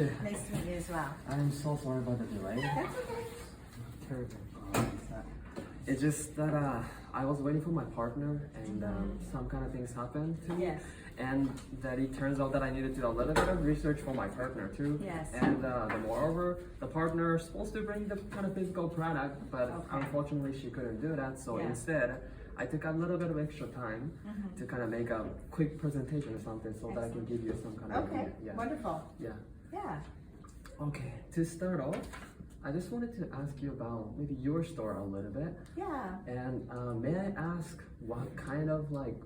Nice to meet you as well. I'm so sorry about the delay. That's okay. Terrible. It's just that I was waiting for my partner and some kind of things happened to me. Yes. And that it turns out that I needed to do a little bit of research for my partner too. Yes. And moreover, the partner is supposed to bring the kind of physical product, but unfortunately she couldn't do that. So instead, I took a little bit of extra time to kind of make a quick presentation or something so that I can give you some kind of idea. Yeah. Wonderful. Yeah. Yeah. Okay, to start off, I just wanted to ask you about maybe your store a little bit. Yeah. And may I ask what kind of like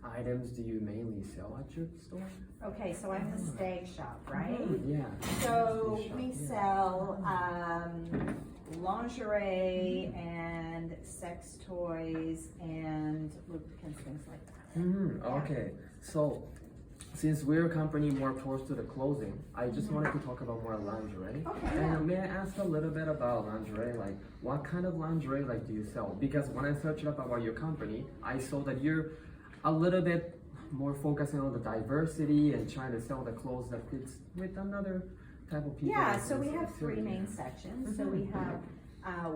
items do you mainly sell at your store? Okay, so I'm the stag shop, right? Yeah. So Stag shop, we yeah. sell lingerie and sex toys and lubricants, things like that. Okay, so since we're a company more close to the clothing, I just wanted to talk about more lingerie. Okay, and yeah. may I ask a little bit about lingerie? Like, what kind of lingerie like do you sell? Because when I searched up about your company, I saw that you're a little bit more focusing on the diversity and trying to sell the clothes that fits with another type of people. Yeah, so we have three main sections. So we have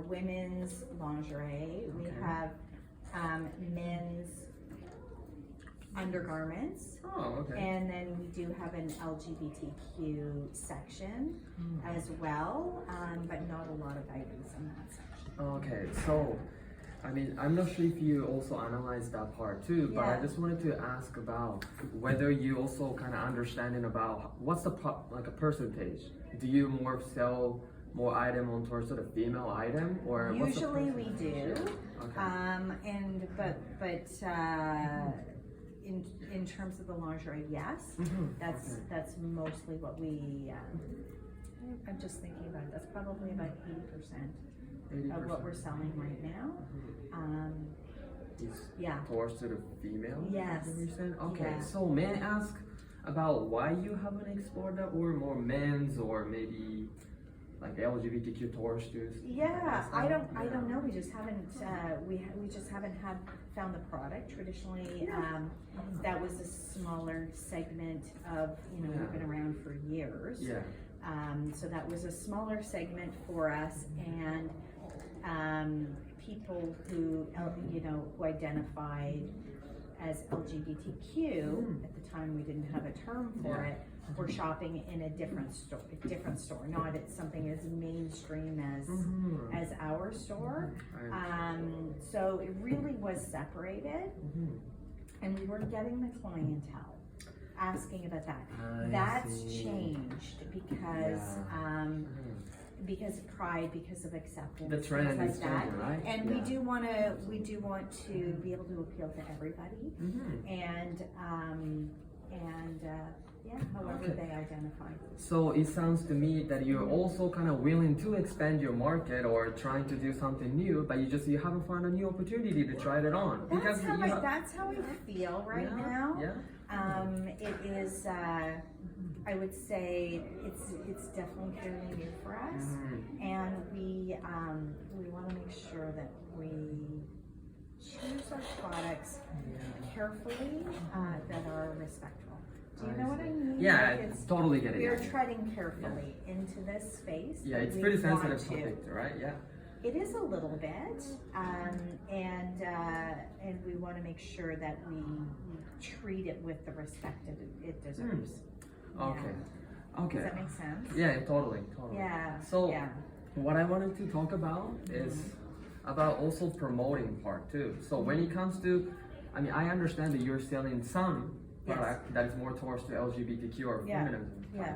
women's lingerie, we have men's undergarments, and then we do have an LGBTQ section as well, but not a lot of items in that section. Okay, so I mean, I'm not sure if you also analyzed that part too, but I just wanted to ask about whether you also kind of understanding about what's the like a percentage. Do you more sell more item on towards sort of female item, or usually we do, in terms of the lingerie, yes, that's mostly what we. I'm just thinking about it. That's probably about 80% of what we're selling right now. Towards to the female. Yes. Okay. Yeah. So may I ask about why you haven't explored that, or more men's, or maybe like LGBTQ towards too? Yeah, I don't know. We just haven't we just haven't found the product. Traditionally, that was a smaller segment of we've been around for years. Yeah. So that was a smaller segment for us, and people who who identified as LGBTQ at the time, we didn't have a term for it. Were shopping in a different store, not at something as mainstream as our store. So it really was separated, and we weren't getting the clientele asking about that. That's changed because of pride, because of acceptance, the trend things is like that. changing, right? And we do want to be able to appeal to everybody, and however they identify. So it sounds to me that you're also kind of willing to expand your market or trying to do something new, but you haven't found a new opportunity to try it on. That's how I feel right now. Yeah. It is. I would say it's definitely fairly new for us, and we want to make sure that we choose our products carefully that are respectful. Do you know what I mean? Yeah, I totally get it. We're treading carefully into this space. Yeah, it's pretty sensitive topic, right? Yeah. It is a little bit, and we want to make sure that we treat it with the respect it deserves. Okay. Does that make sense? Yeah, totally. Yeah. So what I wanted to talk about is about also promoting part too. So when it comes to, I mean, I understand that you're selling some product that is more towards the LGBTQ or feminism. Yeah.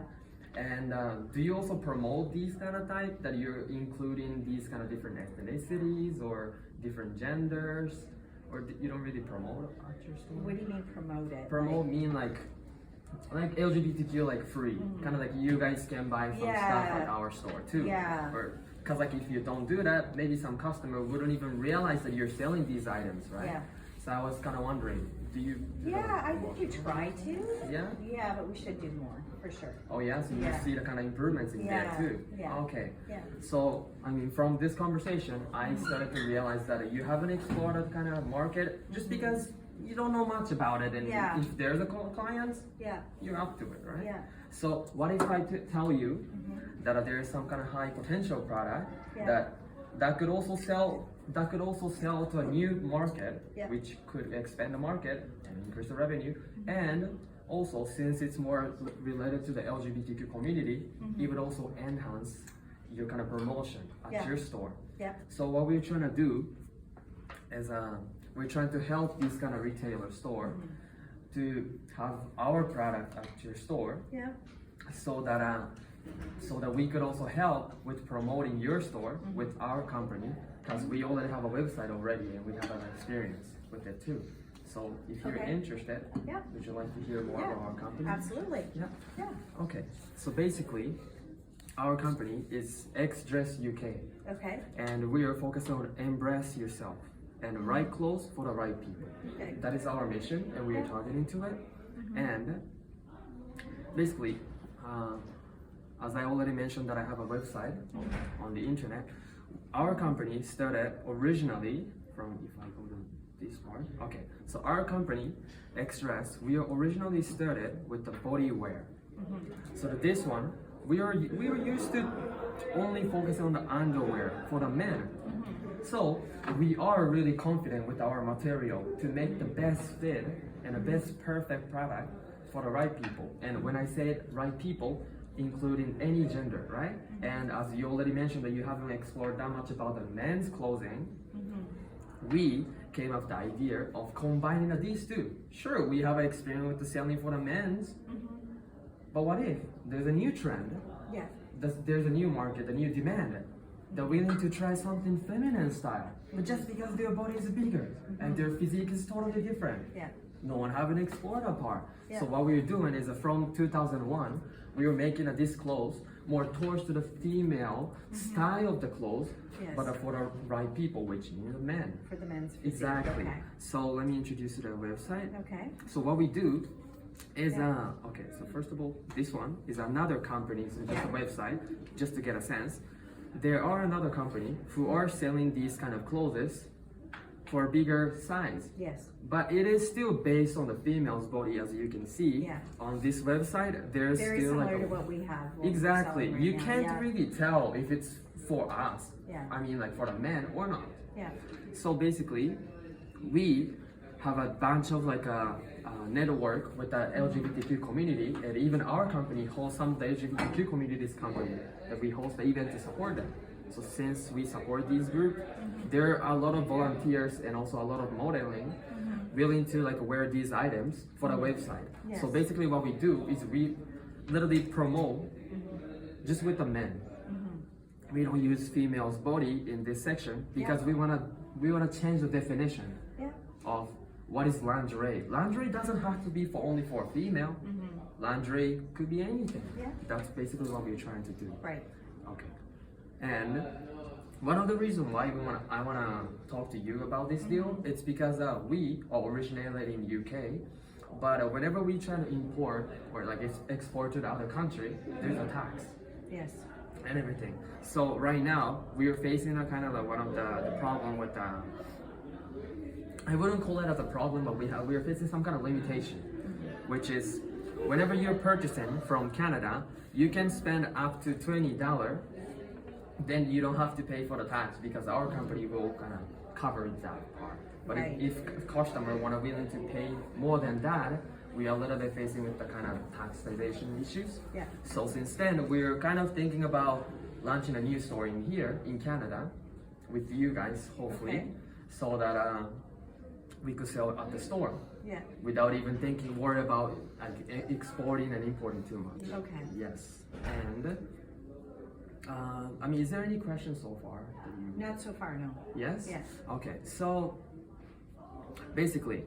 And do you also promote these kind of type, that you're including these kind of different ethnicities or different genders, or you don't really promote at your store? What do you mean promote it? Promote mean like LGBTQ like free, kind of like you guys can buy some stuff at our store too. Yeah. Because like if you don't do that, maybe some customer wouldn't even realize that you're selling these items, right? Yeah. So I was kind of wondering, do you? I think you try to. Yeah. Yeah, but we should do more for sure. Oh yeah, so you see the kind of improvements in there too. Yeah. Okay. Yeah. So I mean, from this conversation, I started to realize that you haven't explored that kind of market just because you don't know much about it, and if there's a client, you're up to it, right? Yeah. So what if I tell you that there is some kind of high potential product that could also sell to a new market, which could expand the market and increase the revenue, and also since it's more related to the LGBTQ community, it would also enhance your kind of promotion at your store. So what we're trying to do is we're trying to help this kind of retailer store to have our product at your store, so that we could also help with promoting your store with our company, because we already have a website already and we have an experience with it too. So if you're interested, would you like to hear more about our company? Absolutely. Okay. So basically, our company is Xdress UK. Okay. And we are focused on embrace yourself and right clothes for the right people. That is our mission, and we are targeting to it. And basically, as I already mentioned that I have a website on the internet, our company started originally from, if I go to this part, okay. So our company, Xdress, we are originally started with the body wear. So this one, we were used to only focus on the underwear for the men. So we are really confident with our material to make the best fit and the best perfect product for the right people. And when I say right people, including any gender, right? And as you already mentioned that you haven't explored that much about the men's clothing, we came up with the idea of combining these two. Sure, we have experience with the selling for the men's, but what if there's a new trend? There's a new market, a new demand. They're willing to try something feminine style, but just because their body is bigger and their physique is totally different. No one haven't explored that part. So what we're doing is from 2001, we were making this clothes more towards to the female style of the clothes, but for the right people, which means the men. For the men's physique. Exactly. So let me introduce you to the website. Okay. So what we do is, okay, so first of all, this one is another company, so just a website, just to get a sense. There are another company who are selling these kind of clothes for bigger size. But it is still based on the female's body, as you can see on this website. There's very still similar like to what we have. Exactly. Right You now. can't really tell if it's for us. I mean, like for the men or not. So basically, we have a bunch of like a network with the LGBTQ community, and even our company hosts some of the LGBTQ community's company that we host the event to support them. So since we support these groups, there are a lot of volunteers and also a lot of modeling willing to like wear these items for the website. So basically what we do is we literally promote just with the men. We don't use female's body in this section because we wanna change the definition of what is lingerie. Lingerie doesn't have to be only for a female. Lingerie could be anything. That's basically what we're trying to do. Okay. And one of the reasons why I wanna talk to you about this deal, it's because we are originated in UK, but whenever we try to import or like export to the other country, there's a tax. And everything. So right now we are facing a kind of like one of the problem with I wouldn't call it as a problem, but we are facing some kind of limitation, which is whenever you're purchasing from Canada, you can spend up to $20. Then you don't have to pay for the tax because our company will kind of cover that part. But if customer willing to pay more than that, we are a little bit facing with the kind of taxation issues. So since then, we're kind of thinking about launching a new store in here in Canada with you guys, hopefully, so that we could sell at the store without even worry about like, exporting and importing too much. Yes. And I mean, is there any questions so far? Not so far, no. Yes? Okay, so basically,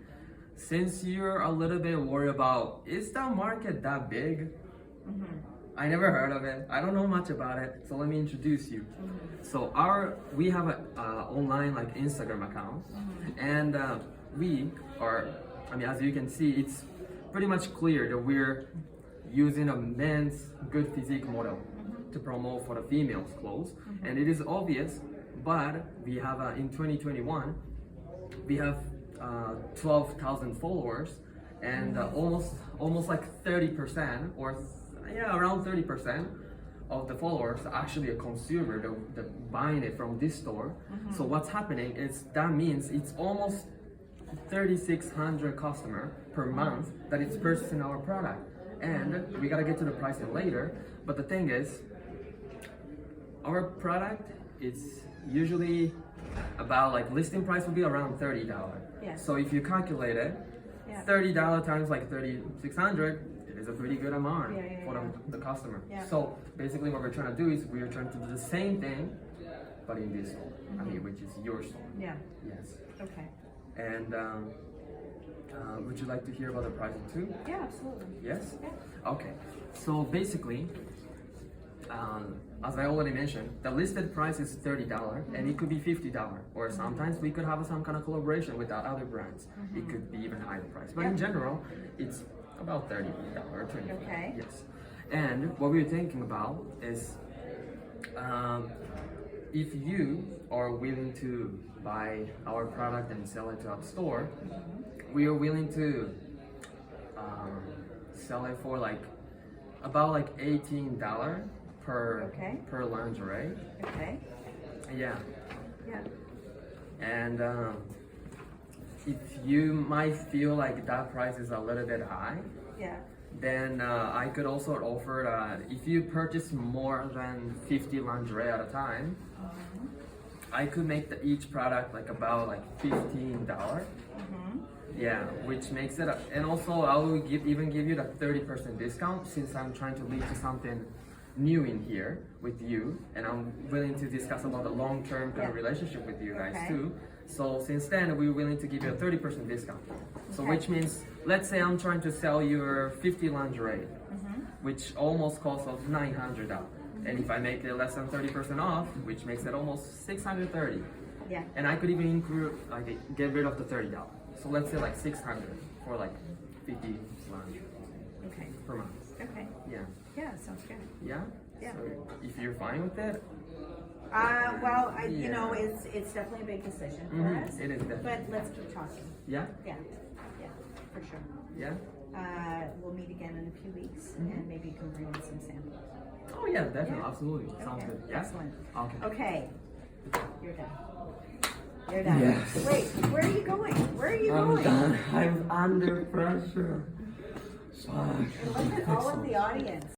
since you're a little bit worried about, is the market that big? I never heard of it. I don't know much about it. So let me introduce you. So we have an online like Instagram account, and we are, I mean, as you can see, it's pretty much clear that we're using a men's good physique model to promote for the females' clothes, and it is obvious. But we have in 2021, we have 12,000 followers, and almost like 30%, or yeah, around 30% of the followers are actually a consumer that buying it from this store. So what's happening is that means it's almost 3,600 customer per month that is purchasing our product. And we gotta get to the pricing later, but the thing is, our product is usually about like listing price would be around $30. Yeah. So if you calculate it, Yeah. $30 times like 3,600, it is a pretty good amount for the customer. Yeah. So basically what we're trying to do is we're trying to do the same thing, but in this store, I mean, which is your store. Yeah. Yes. Okay. And would you like to hear about the pricing too? Yeah, absolutely. Yes? Yeah. Okay. So basically, as I already mentioned, the listed price is $30 and it could be $50, or sometimes we could have some kind of collaboration with other brands. It could be even higher price. But in general, it's about $30 or $25. Okay. Yes. And what we're thinking about is if you are willing to buy our product and sell it to our store, we are willing to sell it for like about like $18 per lingerie. Okay. Yeah. Yeah. And if you might feel like that price is a little bit high, Yeah. then I could also offer if you purchase more than 50 lingerie at a time, I could make each product like about like $15. Yeah, which makes it, and also I will even give you the 30% discount since I'm trying to lead to something new in here with you, and I'm willing to discuss about the long-term kind of relationship with you guys too. So since then, we're willing to give you a 30% discount. So which means, let's say I'm trying to sell your 50 lingerie, which almost costs us $900. And if I make it less than 30% off, which makes it almost $630. Yeah. And I could even include, like, get rid of the $30. So let's say like $600 for like 50 lingerie Okay. per month. Okay. Yeah. Yeah, sounds good. Yeah? Yeah. So if you're fine with it, Well, you know, it's definitely a big decision for us. it is definitely. But let's keep talking. Yeah? Yeah. Yeah, for sure. Yeah? We'll meet again in a few weeks, and maybe you can bring in some samples. Oh yeah, definitely, Yeah. absolutely. Sounds Okay. good. Yeah? Excellent. Okay. Okay. You're done. You're done. Yes. Wait, where are you going? Where are you I'm going? done. I'm under pressure. And look at all of the audience.